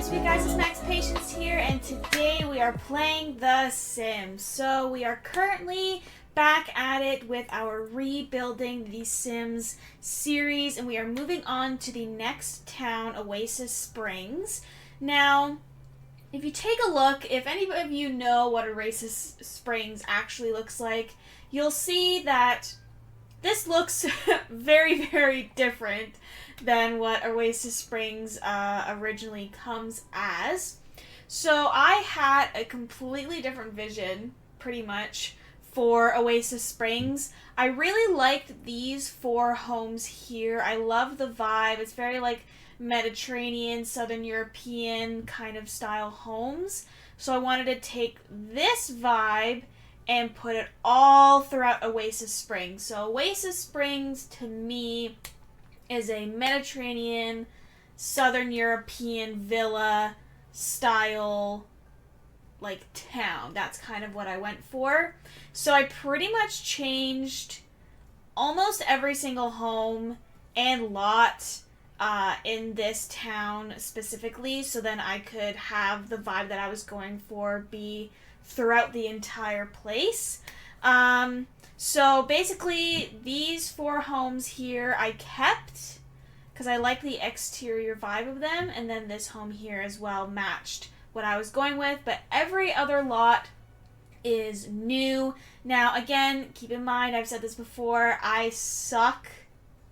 to you guys? It's Max Patience here, and today we are playing The Sims. So we are currently back at it with our Rebuilding The Sims series, and we are moving on to the next town, Oasis Springs. Now, if you take a look, if any of you know what Oasis Springs actually looks like, you'll see that this looks very, very different than what Oasis Springs originally comes as. So I had a completely different vision, pretty much, for Oasis Springs. I really liked these 4 homes here. I love the vibe. It's very like Mediterranean, Southern European kind of style homes. So I wanted to take this vibe and put it all throughout Oasis Springs. So Oasis Springs, to me, is a Mediterranean, Southern European villa style, like, town. That's kind of what I went for. So I pretty much changed almost every single home and lot in this town specifically, so then I could have the vibe that I was going for be throughout the entire place. So basically, these 4 homes here I kept because I like the exterior vibe of them, and then this home here as well matched what I was going with, but every other lot is new. Now, again, keep in mind, I've said this before, I suck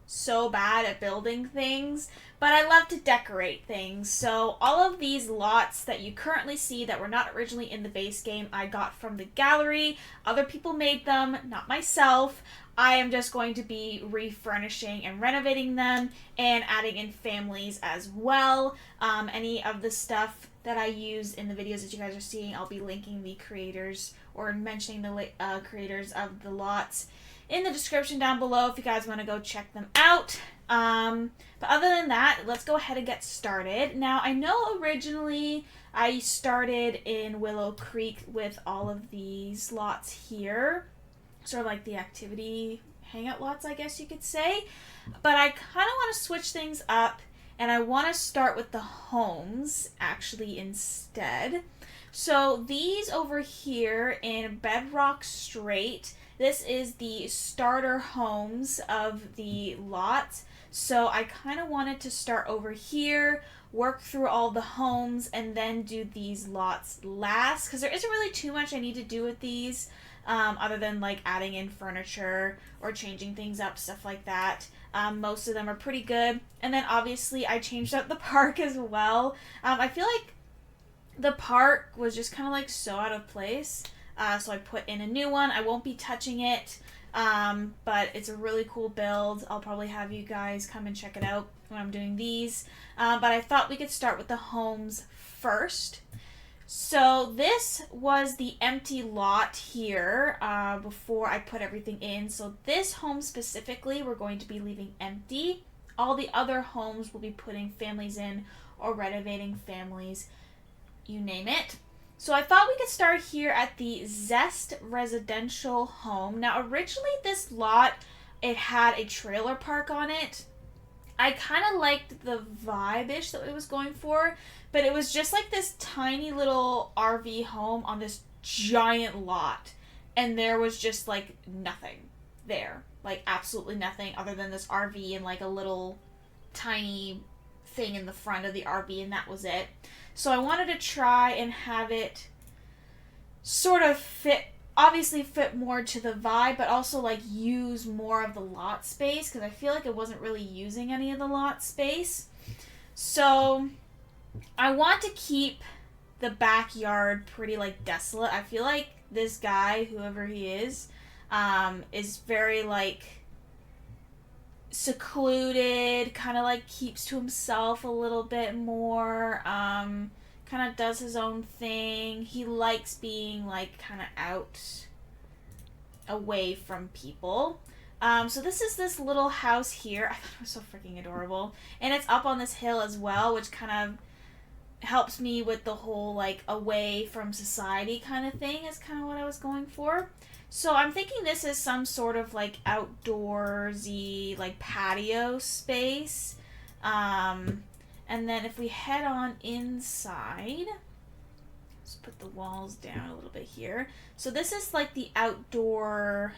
so bad at building things, but I love to decorate things. So all of these lots that you currently see that were not originally in the base game, I got from the gallery. Other people made them, not myself. I am just going to be refurnishing and renovating them and adding in families as well. Any of the stuff that I use in the videos that you guys are seeing, I'll be linking the creators or mentioning the creators of the lots in the description down below if you guys want to go check them out. But other than that, let's go ahead and get started. Now, I know originally I started in Willow Creek with all of these lots here, sort of like the activity hangout lots, I guess you could say. But I kind of want to switch things up, and I want to start with the homes actually instead. So these over here in Bedrock Strait, this is the starter homes of the lot. So I kind of wanted to start over here, work through all the homes, and then do these lots last, because there isn't really too much I need to do with these, other than like adding in furniture or changing things up, stuff like that. Most of them are pretty good. And then obviously I changed up the park as well. I feel like the park was just kind of like so out of place. So I put in a new one. I won't be touching it, but it's a really cool build. I'll probably have you guys come and check it out when I'm doing these. But I thought we could start with the homes first. So this was the empty lot here before I put everything in. So this home specifically, we're going to be leaving empty. All the other homes will be putting families in or renovating families, you name it. So I thought we could start here at the Zest residential home. Now, originally this lot, it had a trailer park on it. I kind of liked the vibe-ish that it was going for, but it was just like this tiny little RV home on this giant lot, and there was just like nothing there. Like absolutely nothing other than this RV and like a little tiny thing in the front of the RV, and that was it. So I wanted to try and have it sort of obviously fit more to the vibe, but also like use more of the lot space, because I feel like it wasn't really using any of the lot space. So I want to keep the backyard pretty like desolate. I feel like this guy, whoever he is very like secluded, kind of like keeps to himself a little bit more, kind of does his own thing. He likes being like kind of out away from people. So this is this little house here. I thought it was so freaking adorable, and it's up on this hill as well, which kind of helps me with the whole like away from society kind of thing, is kind of what I was going for. So I'm thinking this is some sort of like outdoorsy like patio space. And then if we head on inside, let's put the walls down a little bit here. So this is like the outdoor,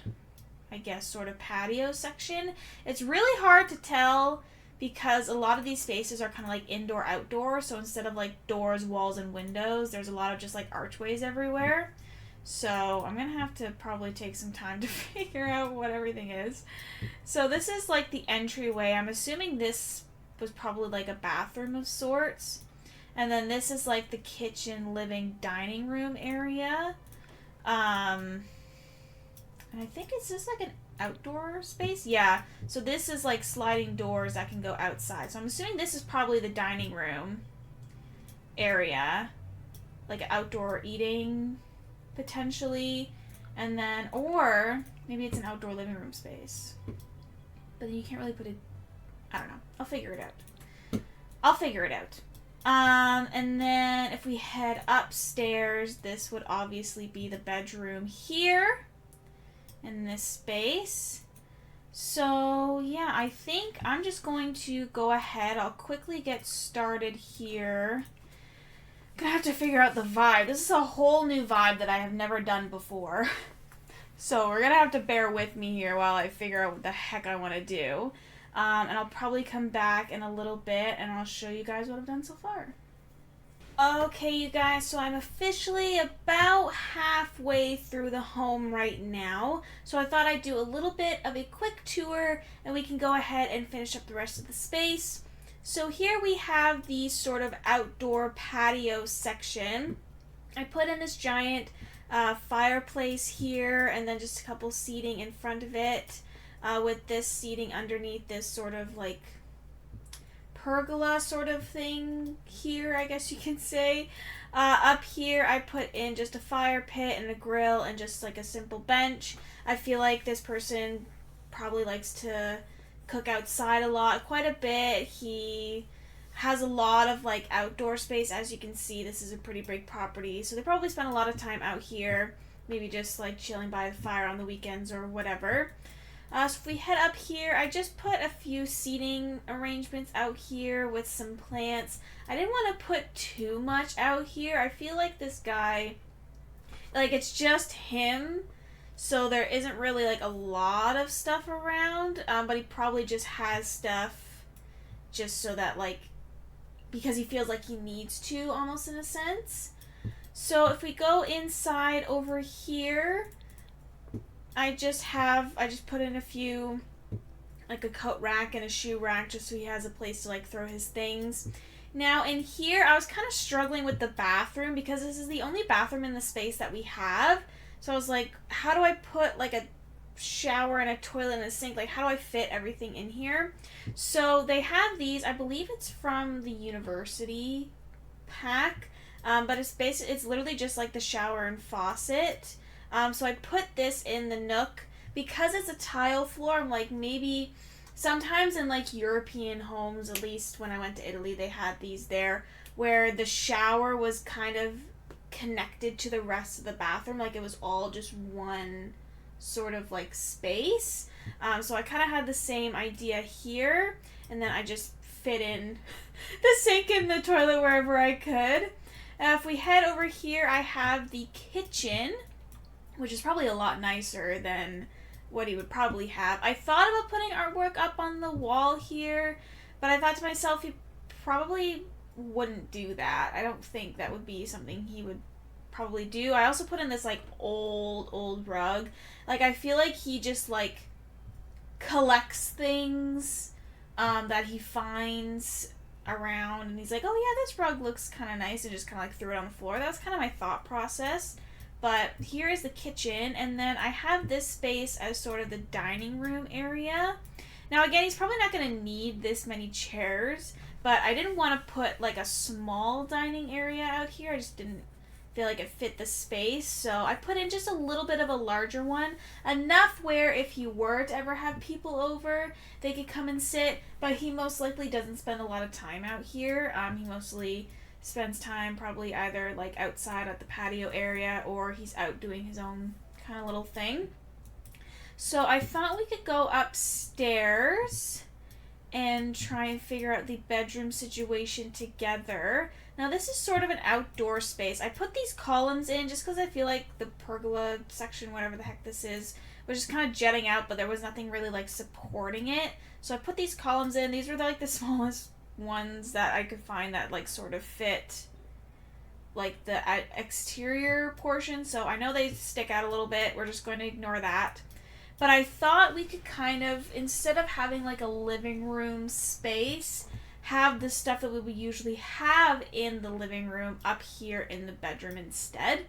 I guess, sort of patio section. It's really hard to tell because a lot of these spaces are kind of like indoor outdoor. So instead of like doors, walls, and windows, there's a lot of just like archways everywhere. So I'm gonna have to probably take some time to figure out what everything is. So this is like the entryway. I'm assuming this was probably like a bathroom of sorts. And then this is like the kitchen, living, dining room area. And I think it's just like an outdoor space. Yeah. So this is like sliding doors that can go outside. So I'm assuming this is probably the dining room area. Like outdoor eating, potentially. And then, or maybe it's an outdoor living room space. But then you can't really put it, I don't know. I'll figure it out. And then if we head upstairs, this would obviously be the bedroom here in this space. So yeah, I think I'm just going to go ahead. I'll quickly get started here. I'm gonna have to figure out the vibe. This is a whole new vibe that I have never done before. So we're gonna have to bear with me here while I figure out what the heck I want to do. And I'll probably come back in a little bit and I'll show you guys what I've done so far. Okay, you guys, so I'm officially about halfway through the home right now. So I thought I'd do a little bit of a quick tour and we can go ahead and finish up the rest of the space. So here we have the sort of outdoor patio section. I put in this giant fireplace here and then just a couple seating in front of it. With this seating underneath this sort of like pergola sort of thing here, I guess you can say. Up here I put in just a fire pit and a grill and just like a simple bench. I feel like this person probably likes to cook outside a lot, quite a bit. He has a lot of like outdoor space. As you can see, this is a pretty big property, so they probably spend a lot of time out here, maybe just like chilling by the fire on the weekends or whatever. So if we head up here, I just put a few seating arrangements out here with some plants. I didn't want to put too much out here. I feel like this guy, like it's just him, so there isn't really like a lot of stuff around, but he probably just has stuff just so that like, because he feels like he needs to, almost in a sense. So if we go inside over here, I just put in a few, like a coat rack and a shoe rack just so he has a place to like throw his things. Now in here, I was kind of struggling with the bathroom because this is the only bathroom in the space that we have. So I was like, how do I put like a shower and a toilet and a sink? Like, how do I fit everything in here? So they have these, I believe it's from the university pack, but it's literally just like the shower and faucet. So I put this in the nook. Because it's a tile floor, I'm like, maybe sometimes in like European homes, at least when I went to Italy, they had these there where the shower was kind of connected to the rest of the bathroom. Like it was all just one sort of like space. So I kind of had the same idea here. And then I just fit in the sink and the toilet wherever I could. If we head over here, I have the kitchen, which is probably a lot nicer than what he would probably have. I thought about putting artwork up on the wall here, but I thought to myself he probably wouldn't do that. I don't think that would be something he would probably do. I also put in this like old rug. Like I feel like he just like collects things that he finds around and he's like, oh yeah, this rug looks kind of nice, and just kind of like threw it on the floor. That was kind of my thought process. But here is the kitchen, and then I have this space as sort of the dining room area. Now again, he's probably not going to need this many chairs, but I didn't want to put like a small dining area out here. I just didn't feel like it fit the space, so I put in just a little bit of a larger one, enough where if he were to ever have people over, they could come and sit, but he most likely doesn't spend a lot of time out here. He mostly spends time probably either like outside at the patio area or he's out doing his own kind of little thing. So I thought we could go upstairs and try and figure out the bedroom situation together. Now this is sort of an outdoor space. I put these columns in just because I feel like the pergola section, whatever the heck this is, was just kind of jetting out, but there was nothing really like supporting it. So I put these columns in. These were like the smallest ones that I could find that like sort of fit like the exterior portion. So I know they stick out a little bit. We're just going to ignore that. But I thought we could kind of, instead of having like a living room space, have the stuff that we would usually have in the living room up here in the bedroom instead.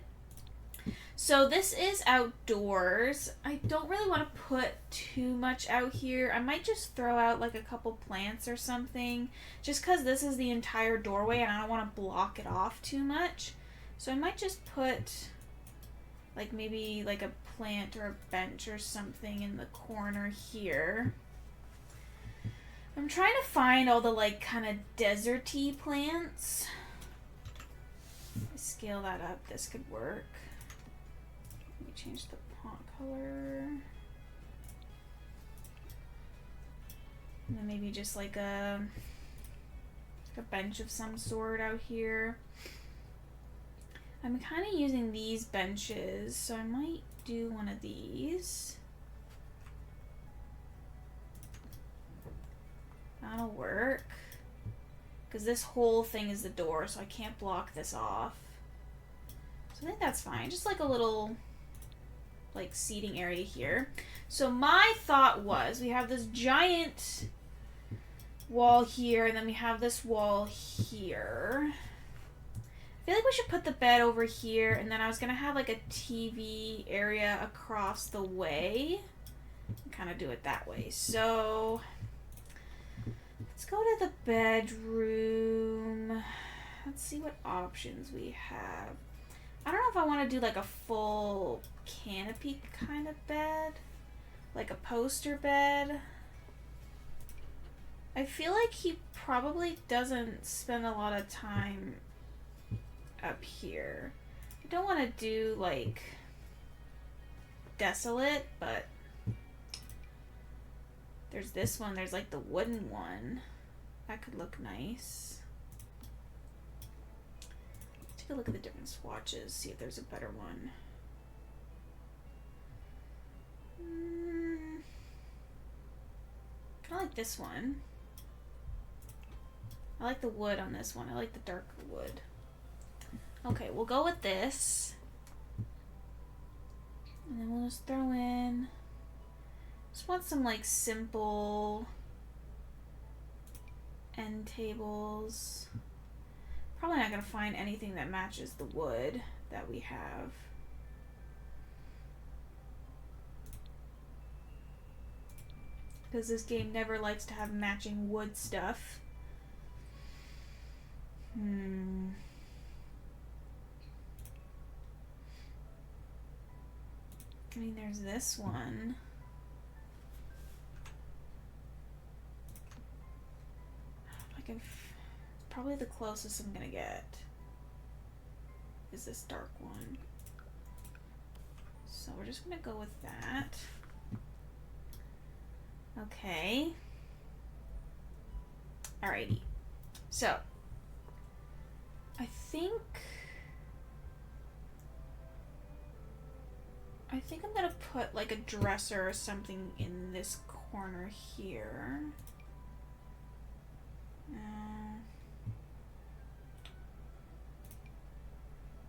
So this is outdoors. I don't really want to put too much out here. I might just throw out like a couple plants or something, just because this is the entire doorway and I don't want to block it off too much. So I might just put like maybe like a plant or a bench or something in the corner here. I'm trying to find all the like kind of deserty plants. I scale that up. This could work. Let me change the pot color. And then maybe just like a bench of some sort out here. I'm kind of using these benches, so I might do one of these. That'll work. Because this whole thing is the door, so I can't block this off. So I think that's fine. Just like a little like seating area here. So my thought was we have this giant wall here, and then we have this wall here. I feel like we should put the bed over here, and then I was going to have like a TV area across the way. Kind of do it that way. So let's go to the bedroom. Let's see what options we have. I don't know if I want to do like a full canopy kind of bed, like a poster bed. I feel like he probably doesn't spend a lot of time up here. I don't want to do like desolate, but there's this one. There's like the wooden one. That could look nice. Let's take a look at the different swatches, see if there's a better one. Kind of like this one. I like the wood on this one. I like the darker wood. Okay, we'll go with this. And then we'll just throw in... Just want some like simple end tables. Probably not going to find anything that matches the wood that we have. Because this game never likes to have matching wood stuff. I mean, there's this one. Probably the closest I'm gonna get is this dark one. So we're just gonna go with that. Okay. Alrighty. So I think I'm gonna put like a dresser or something in this corner here.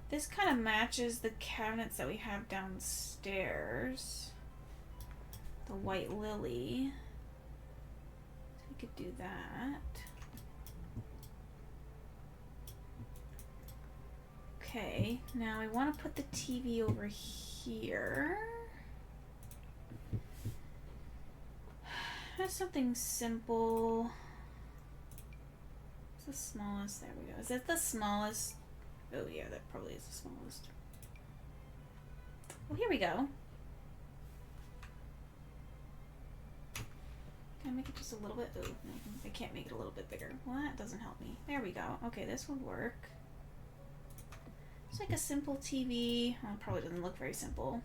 This kind of matches the cabinets that we have downstairs. The white lily. So we could do that. Okay, now I want to put the TV over here. That's something simple. What's the smallest? There we go. Is that the smallest? Oh yeah, that probably is the smallest. Oh, here we go. Can I make it just a little bit? Oh, no, I can't make it a little bit bigger. Well, that doesn't help me. There we go. Okay, this would work. It's like a simple TV. Well, it probably doesn't look very simple.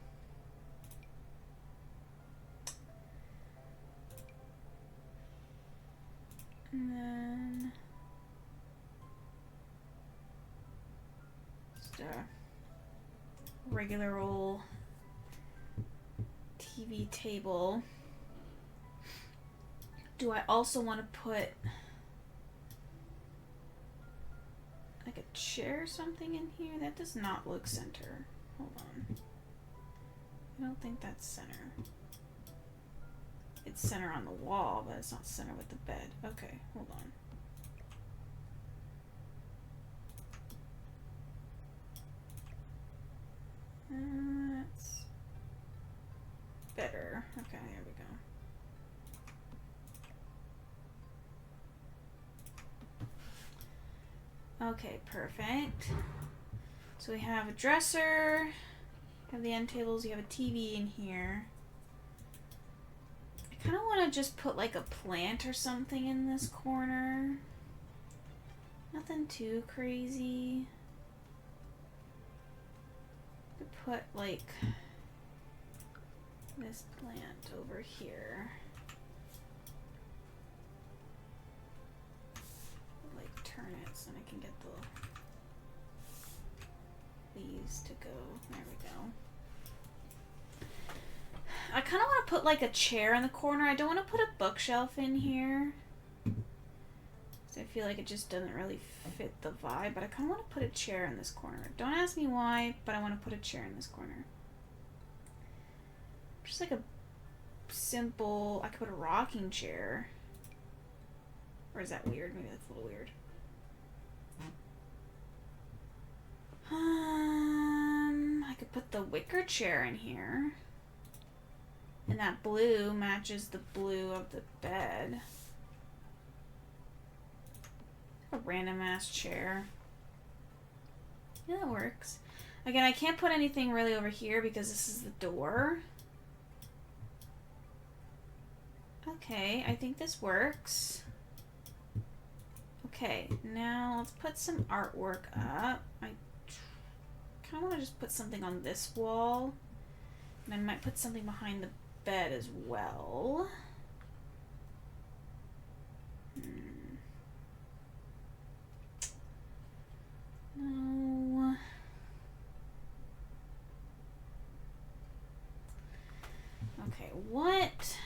just a regular old TV table. Do I also want to put like a chair or something in here? That does not look center. Hold on. I don't think that's center. It's center on the wall, but it's not center with the bed. Okay, hold on. That's better. Okay, there we go. Okay, perfect. So we have a dresser, have the end tables, you have a TV in here. I kind of want to just put like a plant or something in this corner. Nothing too crazy. Put like this plant over here. Like turn it so I can get the leaves to go. There we go. I kind of want to put like a chair in the corner. I don't want to put a bookshelf in here. I feel like it just doesn't really fit the vibe, but I kind of want to put a chair in this corner. Don't ask me why, but I want to put a chair in this corner. Just like a simple, I could put a rocking chair. Or is that weird? Maybe that's a little weird. I could put the wicker chair in here. And that blue matches the blue of the bed. A random ass chair. Yeah, that works. Again, I can't put anything really over here because this is the door. Okay, I think this works. Okay, now let's put some artwork up. I kind of want to just put something on this wall. And I might put something behind the bed as well. No. Okay, what?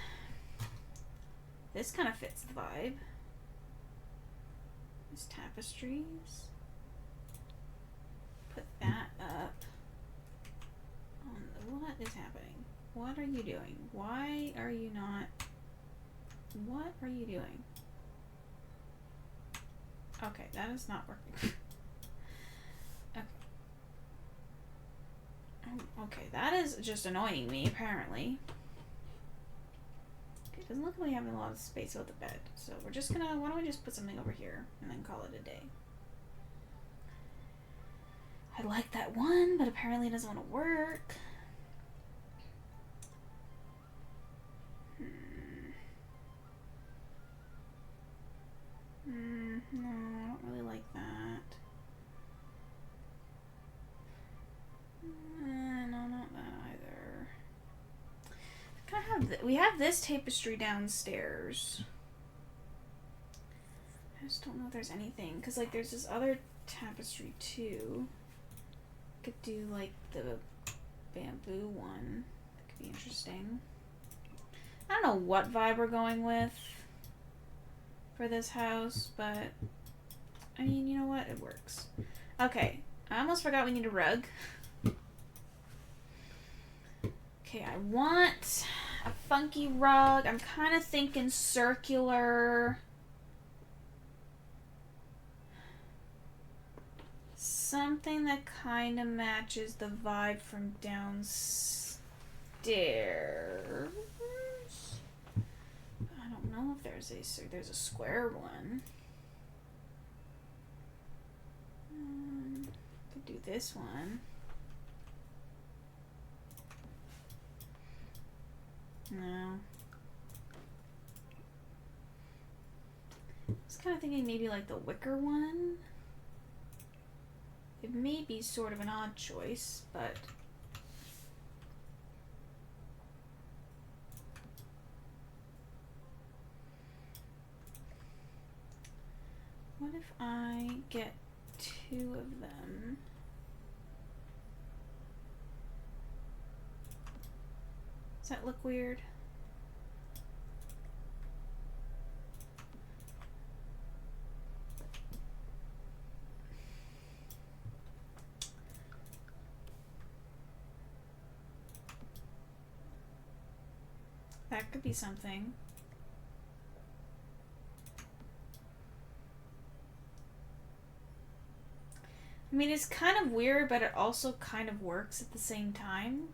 This kind of fits the vibe. These tapestries. Put that up. What is happening? What are you doing? Why are you not? What are you doing? Okay, that is not working. Okay, that is just annoying me, apparently. Okay, doesn't look like we have a lot of space with the bed. So we're just gonna, why don't we just put something over here and then call it a day. I like that one, but apparently it doesn't want to work. No, I don't really like that. No, not that either. We have this tapestry downstairs. I just don't know if there's anything, because like there's this other tapestry too. Could do like the bamboo one. That could be interesting. I don't know what vibe we're going with for this house, but I mean, you know what? It works. Okay, I almost forgot we need a rug. Okay, I want a funky rug. I'm kind of thinking circular. Something that kind of matches the vibe from downstairs. I don't know if there's a square one. Could do this one. No. I was kind of thinking maybe like the wicker one. It may be sort of an odd choice, but what if I get two of them? that look weird? That could be something. I mean, it's kind of weird, but it also kind of works at the same time.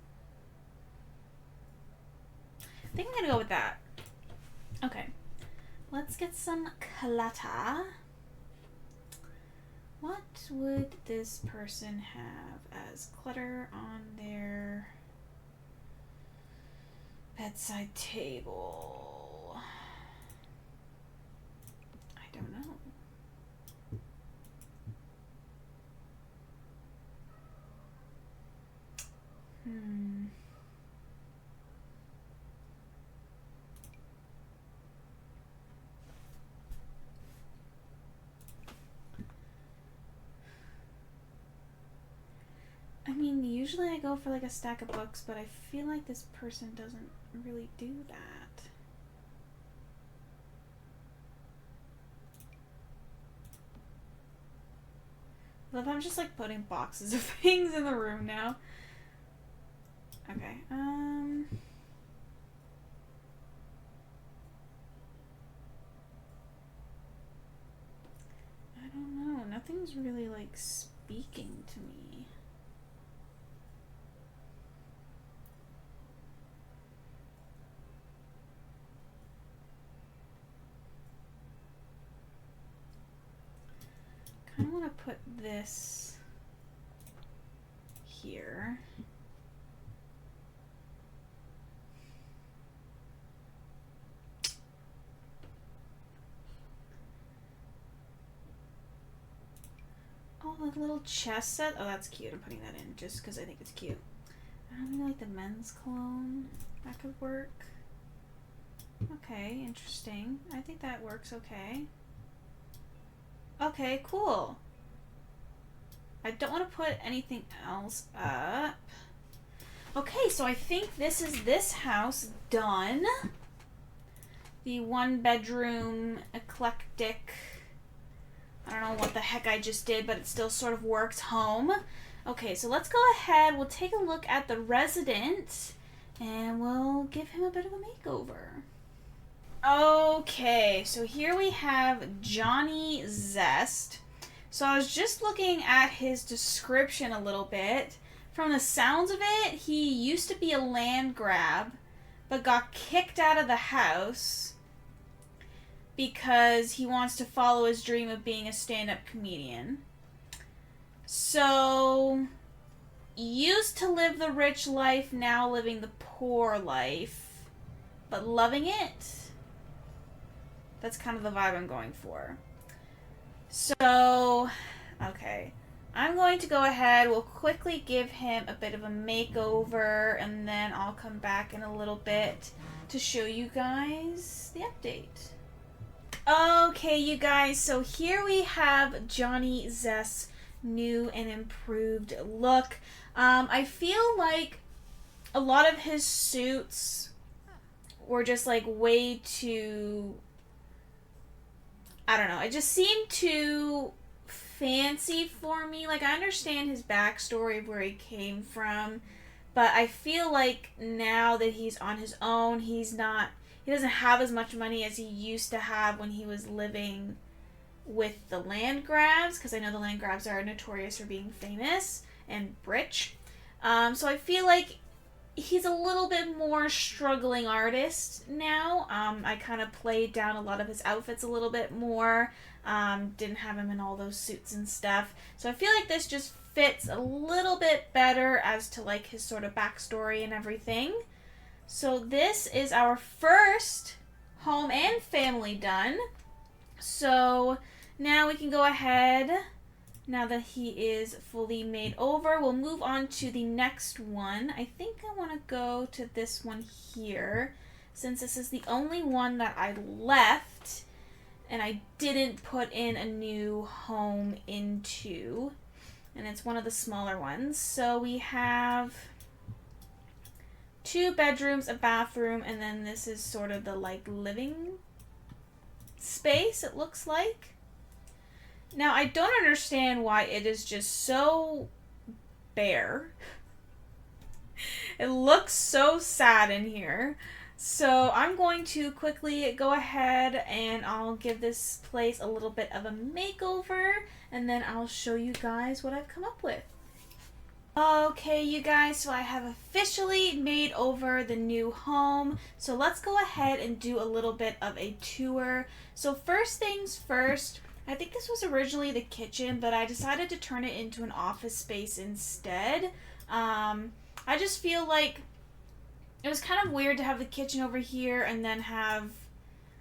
I think I'm gonna go with that. Okay. Let's get some clutter. What would this person have as clutter on their bedside table? I don't know. I mean, usually I go for like a stack of books, but I feel like this person doesn't really do that. But I'm just like putting boxes of things in the room now. Okay, I don't know. Nothing's really like speaking to me. I kind of want to put this here. Oh, the little chest set. Oh, that's cute. I'm putting that in just because I think it's cute. I don't really like the men's cologne. That could work. Okay, interesting. I think that works okay. Okay, cool. I don't want to put anything else up. Okay, so I think this is this house done. The one bedroom eclectic, I don't know what the heck I just did, but it still sort of works home. Okay, so let's go ahead. We'll take a look at the resident and we'll give him a bit of a makeover. Okay, so here we have Johnny Zest. So I was just looking at his description a little bit. From the sounds of it, he used to be a land grab, but got kicked out of the house because he wants to follow his dream of being a stand-up comedian. So, used to live the rich life, now living the poor life, but loving it. That's kind of the vibe I'm going for. So, okay. I'm going to go ahead, we'll quickly give him a bit of a makeover, and then I'll come back in a little bit to show you guys the update. Okay, you guys, so here we have Johnny Zest's new and improved look. I feel like a lot of his suits were just like way too, I don't know, it just seemed too fancy for me. Like, I understand his backstory of where he came from, but I feel like now that he's on his own, he doesn't have as much money as he used to have when he was living with the land grabs, because I know the land grabs are notorious for being famous and rich. So I feel like he's a little bit more struggling artist now. I kind of played down a lot of his outfits a little bit more. Didn't have him in all those suits and stuff. So I feel like this just fits a little bit better as to like his sort of backstory and everything. So this is our first home and family done. So now we can go ahead, now that he is fully made over, we'll move on to the next one. I think I want to go to this one here, since this is the only one that I left and I didn't put in a new home into, and it's one of the smaller ones. So we have 2 bedrooms, a bathroom, and then this is sort of the like living space, it looks like. Now, I don't understand why it is just so bare. It looks so sad in here. So I'm going to quickly go ahead and I'll give this place a little bit of a makeover, and then I'll show you guys what I've come up with. Okay, you guys, so I have officially made over the new home. So let's go ahead and do a little bit of a tour. So first things first, I think this was originally the kitchen, but I decided to turn it into an office space instead. I just feel like it was kind of weird to have the kitchen over here and then have,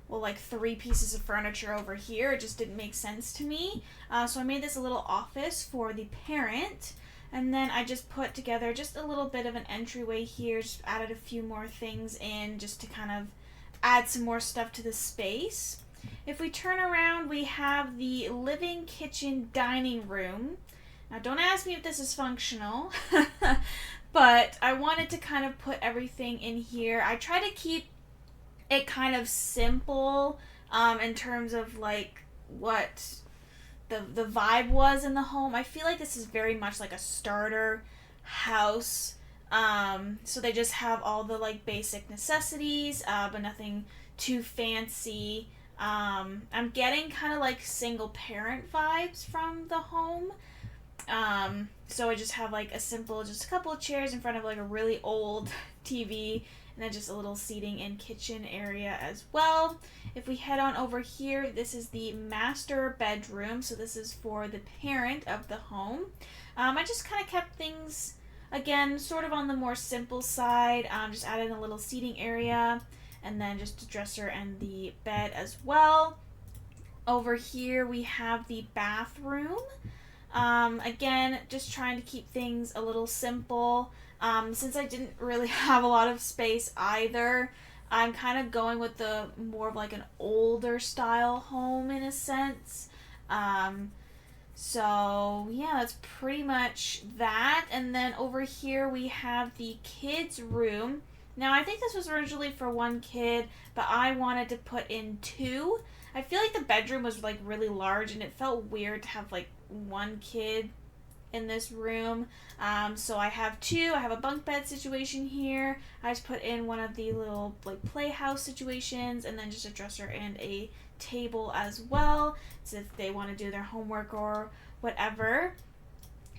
well, like 3 pieces of furniture over here. It just didn't make sense to me. So I made this a little office for the parent. And then I just put together just a little bit of an entryway here, just added a few more things in just to kind of add some more stuff to the space. If we turn around, we have the living, kitchen, dining room. Now don't ask me if this is functional, but I wanted to kind of put everything in here. I try to keep it kind of simple in terms of like what the vibe was in the home. I feel like this is very much like a starter house. So they just have all the like basic necessities, but nothing too fancy. I'm getting kind of like single parent vibes from the home. So I just have like a simple, just a couple of chairs in front of like a really old TV, and then just a little seating and kitchen area as well. If we head on over here, this is the master bedroom. So this is for the parent of the home. I just kind of kept things, again, sort of on the more simple side. Just added a little seating area, and then just a dresser and the bed as well. Over here we have the bathroom. Again, just trying to keep things a little simple. Since I didn't really have a lot of space either, I'm kind of going with the more of like an older style home in a sense. So yeah, that's pretty much that. And then over here we have the kids' room. Now I think this was originally for 1 kid, but I wanted to put in 2. I feel like the bedroom was like really large and it felt weird to have like 1 kid in this room. So I have 2. I have a bunk bed situation here. I just put in one of the little like playhouse situations, and then just a dresser and a table as well, so if they want to do their homework or whatever.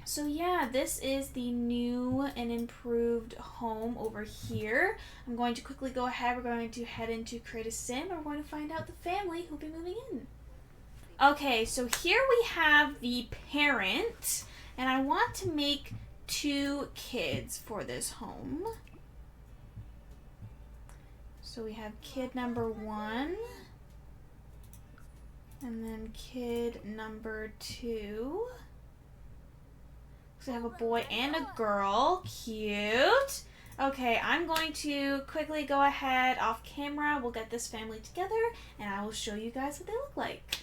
So yeah, this is the new and improved home over here. I'm going to quickly go ahead. We're going to head into Create a Sim, and we're going to find out the family who'll be moving in. Okay, so here we have the parent, and I want to make 2 kids for this home. So we have kid number 1, and then kid number 2. So I have a boy and a girl. Cute. Okay, I'm going to quickly go ahead off camera. We'll get this family together, and I will show you guys what they look like.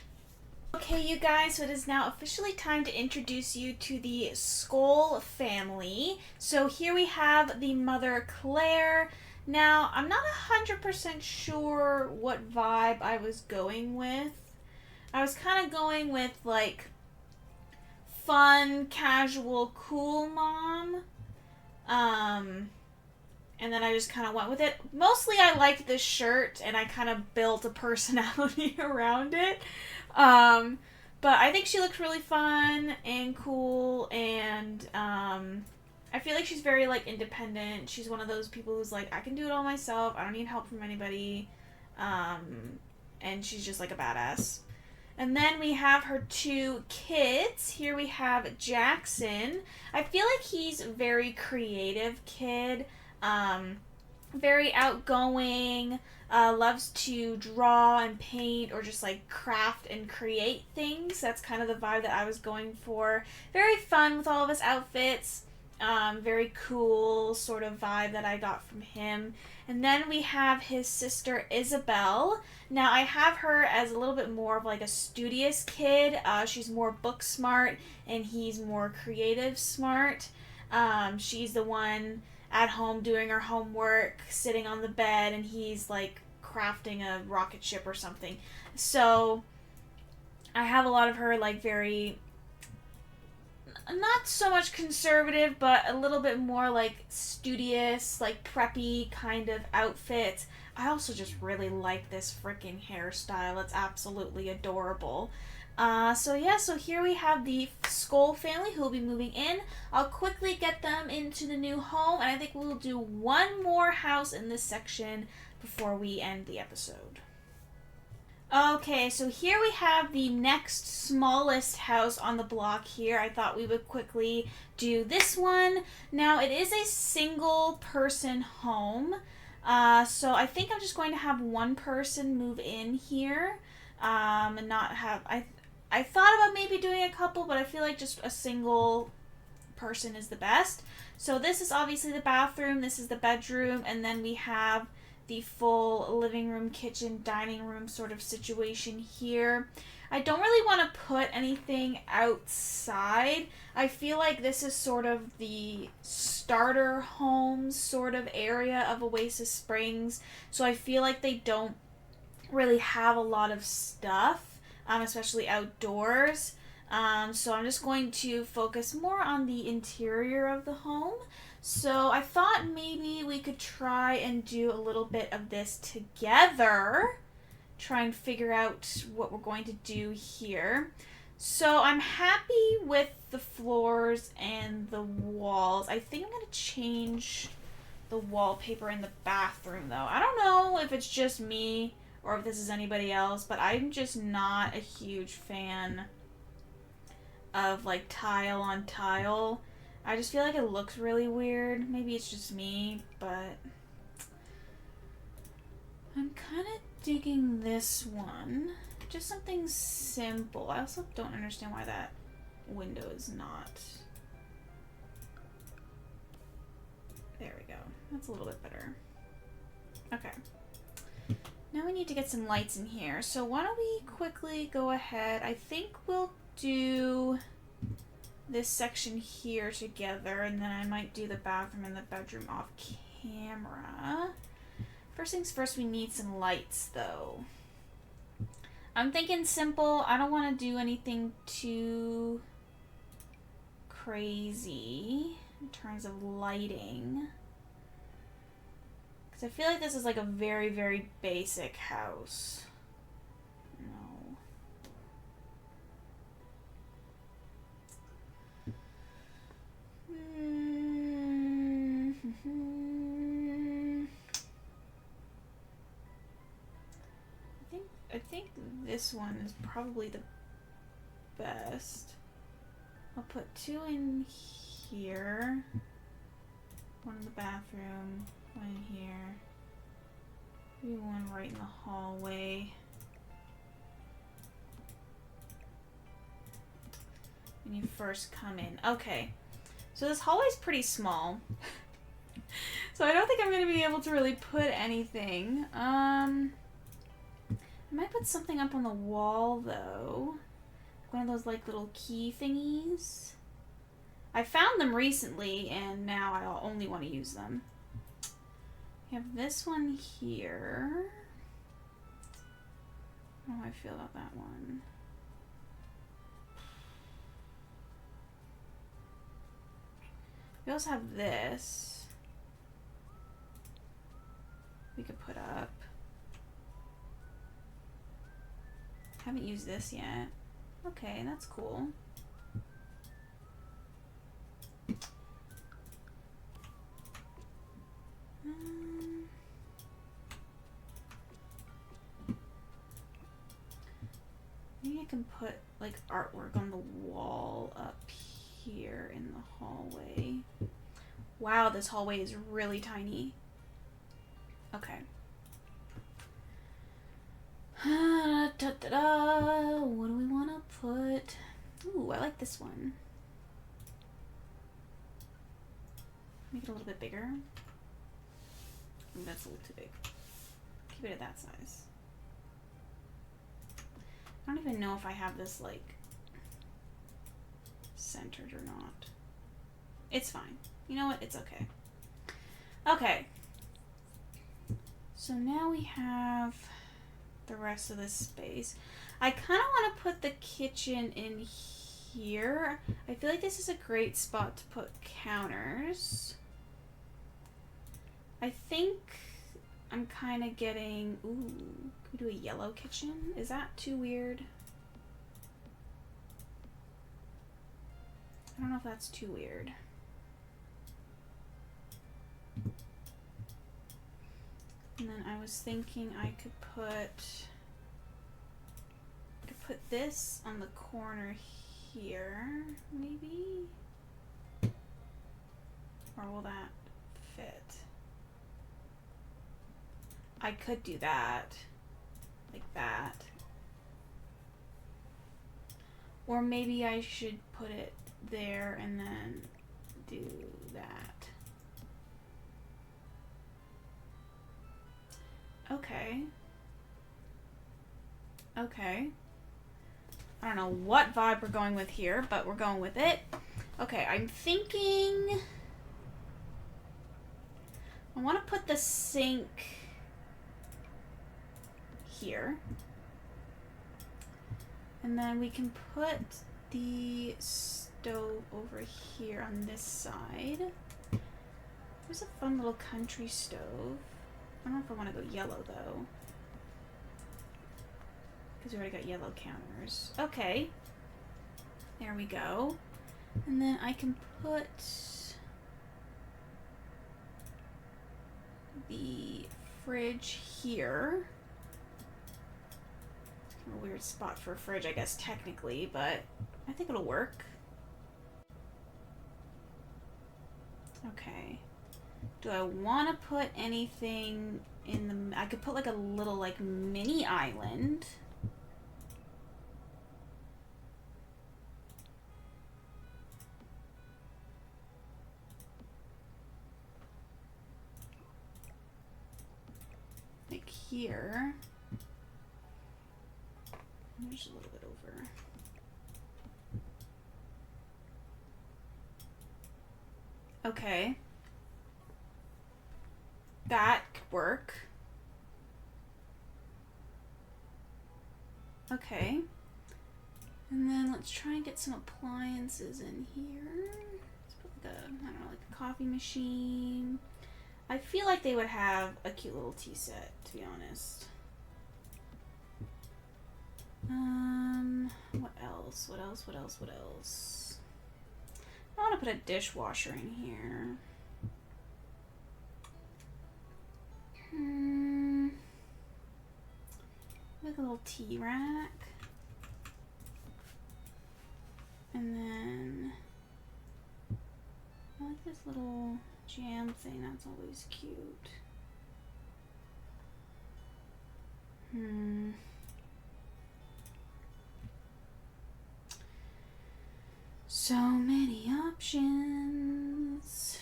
Okay, you guys, so it is now officially time to introduce you to the Skoll family. So here we have the mother, Claire. Now, I'm not 100% sure what vibe I was going with. I was kind of going with, like, fun, casual, cool mom. And then I just kind of went with it. Mostly I liked this shirt, and I kind of built a personality around it. But I think she looks really fun and cool, and I feel like she's very like independent. She's one of those people who's like, I can do it all myself. I don't need help from anybody. And she's just like a badass. And then we have her 2 kids. Here we have Jackson. I feel like he's a very creative kid. Very outgoing, loves to draw and paint or just like craft and create things. That's kind of the vibe that I was going for. Very fun with all of his outfits. Very cool sort of vibe that I got from him. And then we have his sister Isabel. Now I have her as a little bit more of like a studious kid. She's more book smart and he's more creative smart. She's the one at home doing her homework, sitting on the bed, and he's like crafting a rocket ship or something. So I have a lot of her like very, not so much conservative, but a little bit more like studious, like preppy kind of outfit. I also just really like this freaking hairstyle. It's absolutely adorable. So yeah, so here we have the Skoll family who will be moving in. I'll quickly get them into the new home, and I think we'll do one more house in this section before we end the episode. Okay, so here we have the next smallest house on the block here. I thought we would quickly do this one. Now, it is a single person home. So I think I'm just going to have one person move in here. And not have... I thought about maybe doing a couple, but I feel like just a single person is the best. So this is obviously the bathroom. This is the bedroom. And then we have the full living room, kitchen, dining room sort of situation here. I don't really want to put anything outside. I feel like this is sort of the starter home sort of area of Oasis Springs. So I feel like they don't really have a lot of stuff, especially outdoors. So I'm just going to focus more on the interior of the home. So I thought maybe we could try and do a little bit of this together. Try and figure out what we're going to do here. So I'm happy with the floors and the walls. I think I'm going to change the wallpaper in the bathroom though. I don't know if it's just me or if this is anybody else, but I'm just not a huge fan of like tile on tile. I just feel like it looks really weird. Maybe it's just me, but I'm kind of digging this one. Just something simple. I also don't understand why that window is not. There we go. That's a little bit better. Okay. Now we need to get some lights in here. So why don't we quickly go ahead. I think we'll do this section here together, and then I might do the bathroom and the bedroom off camera. First things first, we need some lights though. I'm thinking simple. I don't want to do anything too crazy in terms of lighting, because I feel like this is like a very, very basic house. No. I think this one is probably the best. I'll put two in here, one in the bathroom, one in here, maybe one right in the hallway. When you first come in. Okay, so this hallway's pretty small. So I don't think I'm going to be able to really put anything. I might put something up on the wall, though. One of those, like, little key thingies. I found them recently, and now I only want to use them. We have this one here. How do I feel about that one? We also have this. We could put up. Haven't used this yet. Okay, that's cool. Maybe I can put like artwork on the wall up here in the hallway. Wow, this hallway is really tiny. Okay. What do we want to put? Ooh, I like this one. Make it a little bit bigger. That's a little too big. Keep it at that size. I don't even know if I have this like centered or not. It's fine. You know what? It's okay. Okay. So now we have the rest of this space. I kind of want to put the kitchen in here. I feel like this is a great spot to put counters. I think I'm kind of getting... Ooh, can we do a yellow kitchen? Is that too weird? I don't know if that's too weird. And then I was thinking I could put this on the corner here, maybe? Or will that fit? I could do that, like that. Or maybe I should put it there and then do that. Okay. Okay. I don't know what vibe we're going with here, but we're going with it. Okay, I'm thinking... I want to put the sink here. And then we can put the stove over here on this side. There's a fun little country stove. I don't know if I want to go yellow, though. Because we already got yellow counters. Okay. There we go. And then I can put the fridge here. A weird spot for a fridge, I guess, technically, but I think it'll work. Okay. Do I want to put anything in the... I could put like a little like mini island. Like here. Just a little bit over. Okay. That could work. Okay. And then let's try and get some appliances in here. Let's put like a, I don't know, like a coffee machine. I feel like they would have a cute little tea set, to be honest. What else? What else? What else? What else? I want to put a dishwasher in here. Like a little tea rack. And then I like this little jam thing. That's always cute. So many options.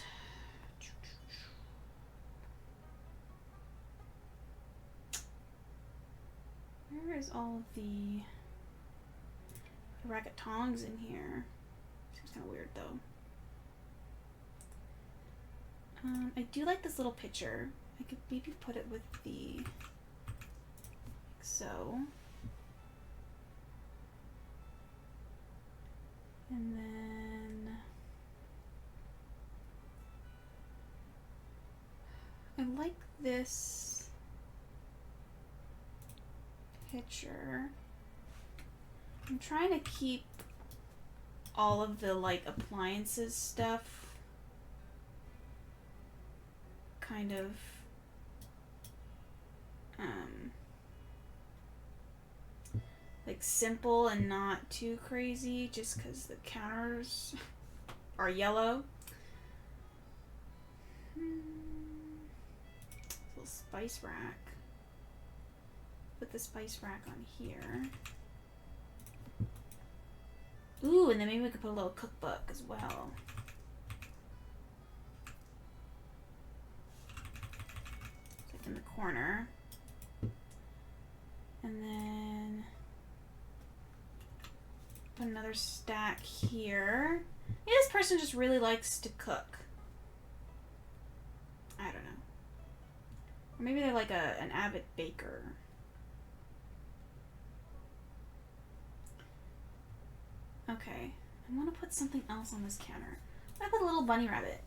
Where is all of the rack of tongs in here? Seems kind of weird though. I do like this little picture. I could maybe put it with the, like so. And then I like this picture. I'm trying to keep all of the like appliances stuff kind of like simple and not too crazy, just because the counters are yellow. Little spice rack. Put the spice rack on here. Ooh, and then maybe we could put a little cookbook as well. Like in the corner. And then put another stack here. Maybe this person just really likes to cook. I don't Or maybe they're like an avid baker. Okay. I want to put something else on this counter. I put a little bunny rabbit.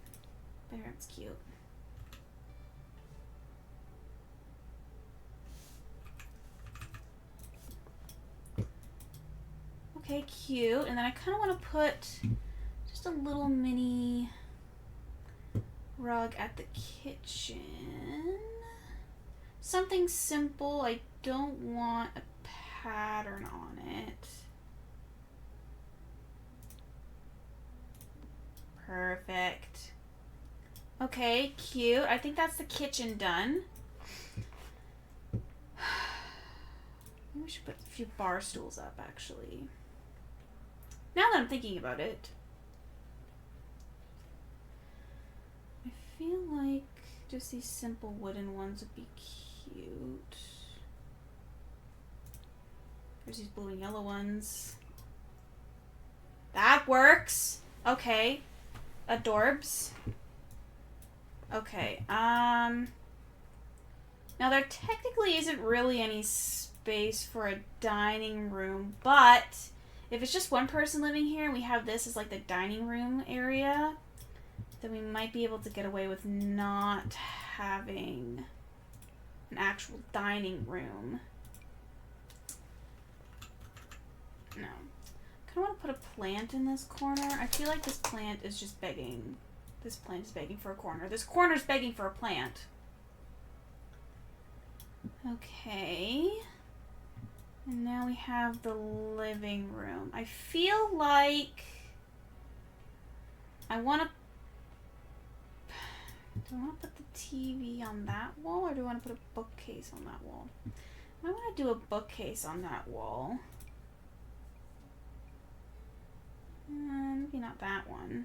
Bunny rabbit's cute. Okay, cute. And then I kind of want to put just a little mini rug at the kitchen. Something simple. I don't want a pattern on it. Perfect. Okay, cute. I think that's the kitchen done. Maybe we should put a few bar stools up, actually. Now that I'm thinking about it. I feel like just these simple wooden ones would be cute. There's these blue and yellow ones. That works. Okay. Adorbs. Okay. Now there technically isn't really any space for a dining room, but if it's just one person living here and we have this as like the dining room area, then we might be able to get away with not having an actual dining room. No. I want to put a plant in this corner. I feel like this plant is just begging. This plant is begging for a corner. This corner is begging for a plant. Okay. And now we have the living room. I feel like I want to... Do I want to put the TV on that wall or do I want to put a bookcase on that wall? I want to do a bookcase on that wall. Maybe not that one.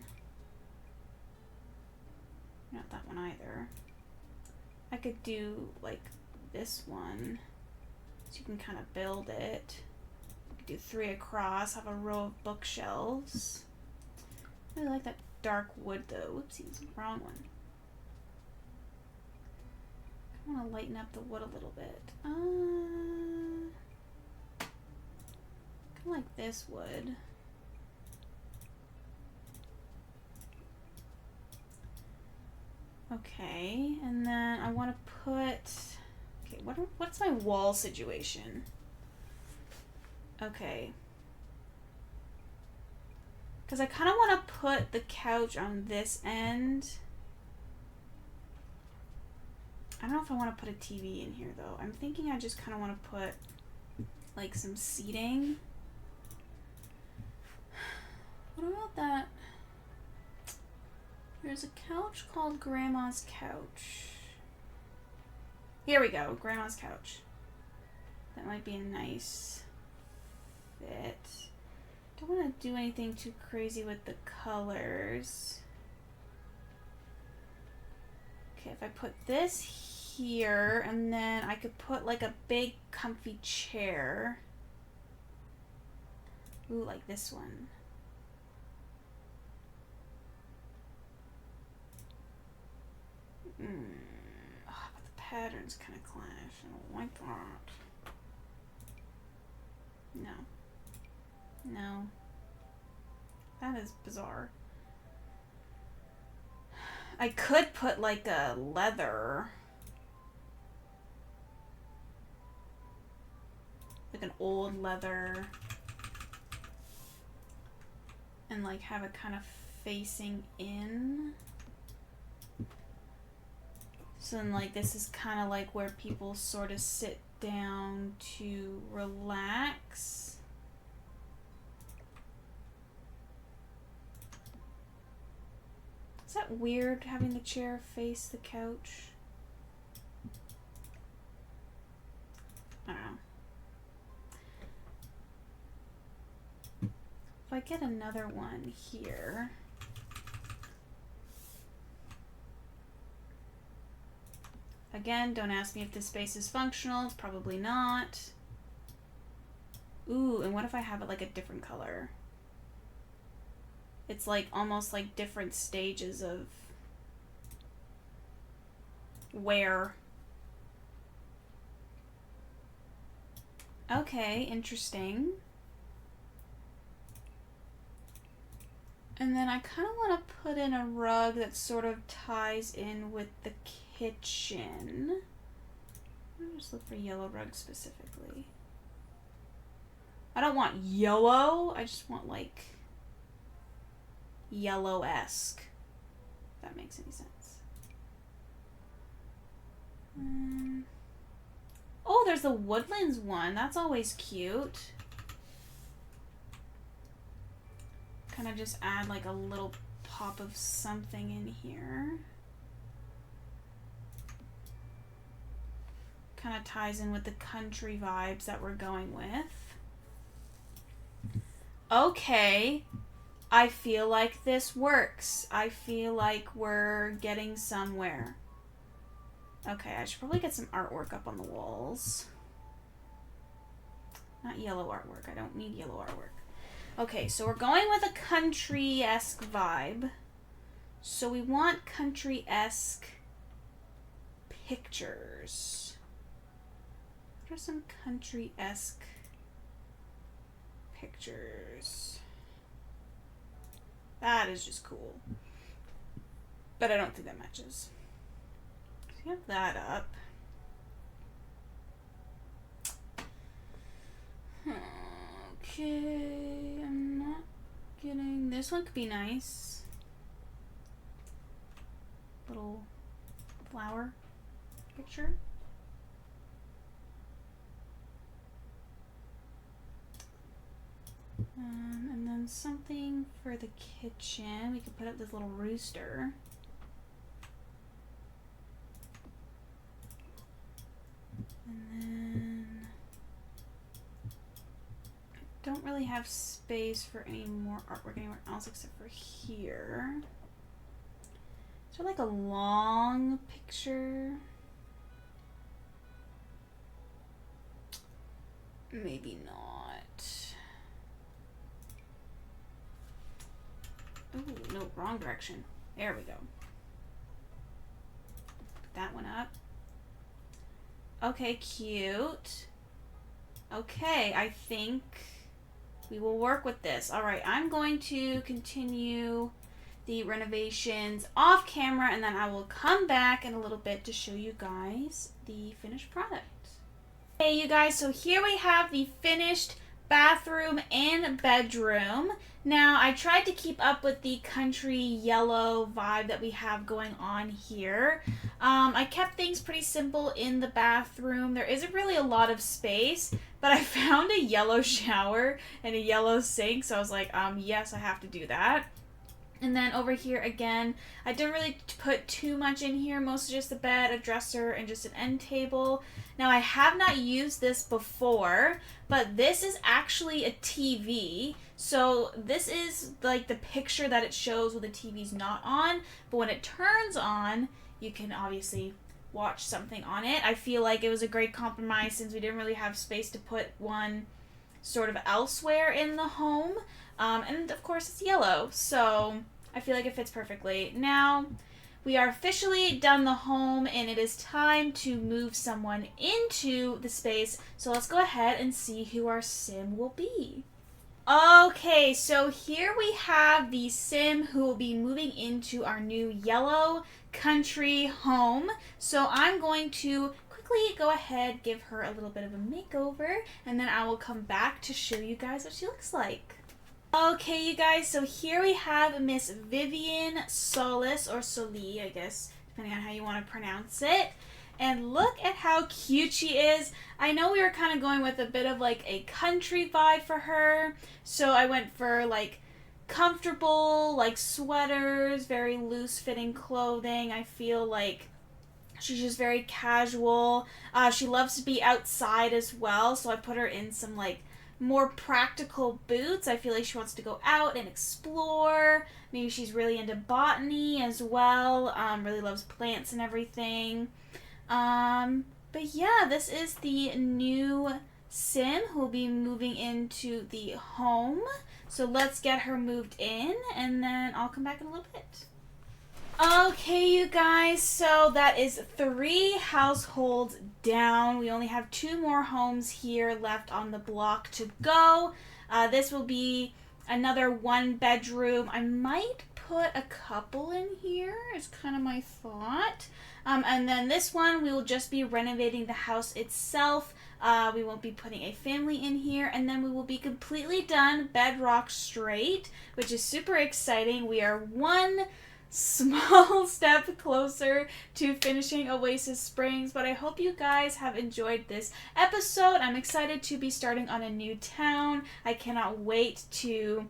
Not that one either. I could do like this one. So you can kind of build it. You could do 3 across, have a row of bookshelves. I really like that dark wood though. Whoopsies, wrong one. I want to lighten up the wood a little bit. Kind of like this wood. Okay, and then I want to put... Okay, what's my wall situation? Okay. Because I kind of want to put the couch on this end. I don't know if I want to put a TV in here, though. I'm thinking I just kind of want to put, like, some seating. What about that? There's a couch called Grandma's Couch. Here we go, Grandma's Couch. That might be a nice fit. Don't want to do anything too crazy with the colors. Okay, if I put this here, and then I could put like a big comfy chair. Ooh, like this one. Oh, but the patterns kind of clash. I don't like that. No. No. That is bizarre. I could put like a leather. Like an old leather. And like have it kind of facing in. So then, like, this is kind of like where people sort of sit down to relax. Is that weird, having the chair face the couch? I don't know. If I get another one here... Again, don't ask me if this space is functional. It's probably not. Ooh, and what if I have it like a different color? It's like almost like different stages of wear. Okay, interesting. And then I kind of want to put in a rug that sort of ties in with the kitchen. I'm just look for yellow rug specifically. I don't want yellow. I just want like yellow-esque. If that makes any sense. Oh, there's the Woodlands one. That's always cute. Kind of just add like a little pop of something in here. Kind of ties in with the country vibes that we're going with. Okay. I feel like this works. I feel like we're getting somewhere. Okay, I should probably get some artwork up on the walls. Not yellow artwork. I don't need yellow artwork. Okay, so we're going with a country-esque vibe. So we want country-esque pictures. What are some country-esque pictures? That is just cool. But I don't think that matches. So you have that up. Okay, I'm not getting... This one could be nice. Little flower picture. And then something for the kitchen. We could put up this little rooster. And then I don't really have space for any more artwork anywhere else except for here. Is there like a long picture? Maybe not. Ooh, no, wrong direction. There we go. Put that one up. Okay, cute. Okay, I think we will work with this. All right, I'm going to continue the renovations off camera, and then I will come back in a little bit to show you guys the finished product. Hey, you guys, so here we have the finished bathroom and bedroom. Now, I tried to keep up with the country yellow vibe that we have going on here. I kept things pretty simple in the bathroom. There isn't really a lot of space, but I found a yellow shower and a yellow sink, so I was like, yes, I have to do that. And then over here, again, I didn't really put too much in here, mostly just a bed, a dresser, and just an end table. Now, I have not used this before, but this is actually a TV. So this is like the picture that it shows when the TV's not on, but when it turns on, you can obviously watch something on it. I feel like it was a great compromise since we didn't really have space to put one sort of elsewhere in the home. And of course it's yellow, so I feel like it fits perfectly. Now, we are officially done the home and it is time to move someone into the space. So let's go ahead and see who our sim will be. Okay, so here we have the sim who will be moving into our new yellow country home. So I'm going to quickly go ahead, give her a little bit of a makeover, and then I will come back to show you guys what she looks like. Okay, you guys, so here we have Miss Vivian Solis, or Soli, I guess, depending on how you want to pronounce it. And look at how cute she is. I know we were kind of going with a bit of like a country vibe for her, so I went for like comfortable, like sweaters, very loose-fitting clothing. I feel like she's just very casual. She loves to be outside as well, so I put her in some like more practical boots. I feel like she wants to go out and explore. Maybe she's really into botany as well. Really loves plants and everything. But yeah, this is the new sim who will be moving into the home. So let's get her moved in and then I'll come back in a little bit. Okay, you guys, so that is 3 households down. We only have 2 more homes here left on the block to go. This will be another 1-bedroom. I might put a couple in here, is kind of my thought. And then this one, we will just be renovating the house itself. We won't be putting a family in here, and then we will be completely done, bedrock straight, which is super exciting. We are one small step closer to finishing Oasis Springs, but I hope you guys have enjoyed this episode. I'm excited to be starting on a new town. I cannot wait to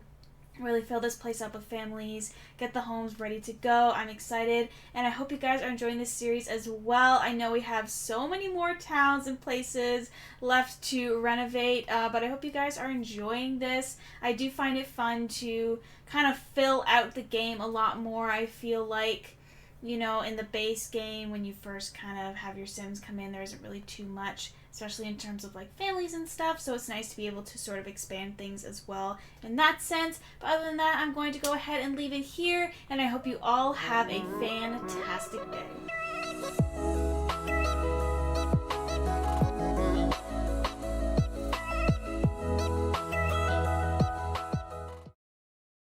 really fill this place up with families, get the homes ready to go. I'm excited, and I hope you guys are enjoying this series as well. I know we have so many more towns and places left to renovate, but I hope you guys are enjoying this. I do find it fun to kind of fill out the game a lot more. I feel like, you know, in the base game, when you first kind of have your Sims come in, there isn't really too much, especially in terms of like families and stuff, so it's nice to be able to sort of expand things as well in that sense. But other than that, I'm going to go ahead and leave it here, and I hope you all have a fantastic day.